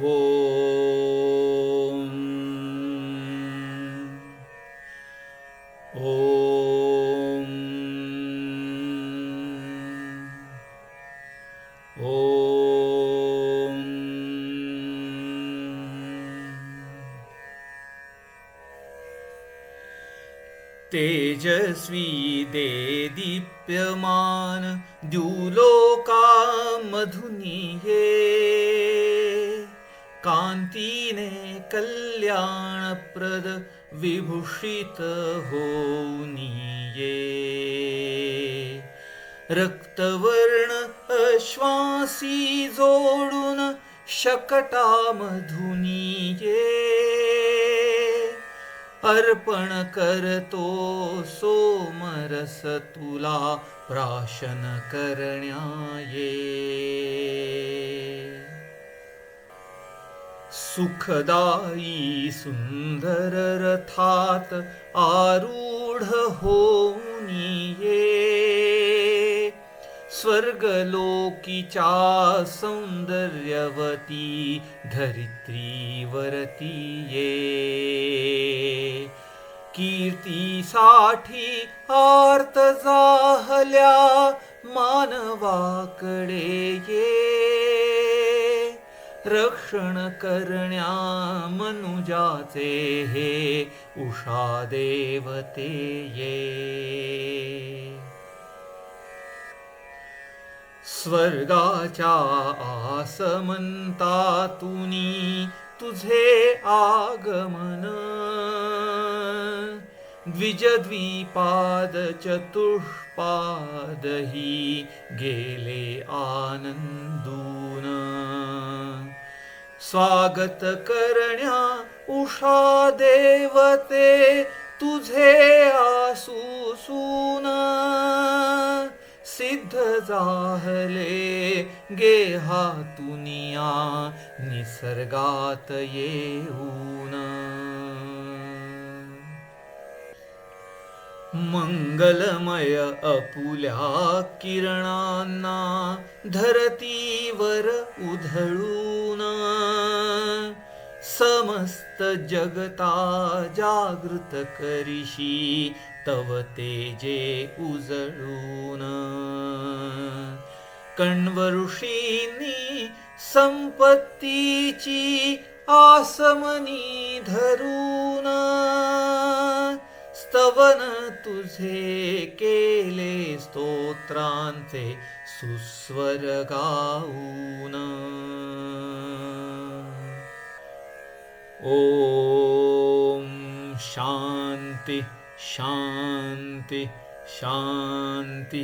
ओम ओम ओम तेजस्वी देदीप्यमान द्युलोकामधुनीये कांतीने कल्याणप्रद विभूषित होऊनिये रक्तवर्ण अश्वासी जोडून शकटामधुनीये अर्पण करतो सोमरस तुला प्राशन करण्याये सुखदायी सुंदर रथात आरूढ होऊनिये स्वर्गलोकीच्या सौंदर्यवती धरित्रीवरती ये कीर्तीसाठी आर्त जाहल्या मानवाकडे ये रक्षण करण्या मनुजाचे हे उषा देवते ये स्वर्गाच्या आसमंतातुनी तुझे आगमन द्विजद्विपाद चतुष्पादही गेले आनंदून स्वागत करण्या उषा देवते तुझे आसूसून सिद्ध जाहले गेहातुनिया निसर्गात येऊन मंगलमय अपुल्या किरणांना धरतीवर उधळून समस्त जगता जागृत करिशी तव तेजे उजळून कण्वऋषींनी संपत्तीची आसमनी धरून स्तवन तुझे केले स्तोत्रांचे सुस्वर गाऊन ओम शांती शांती शांती।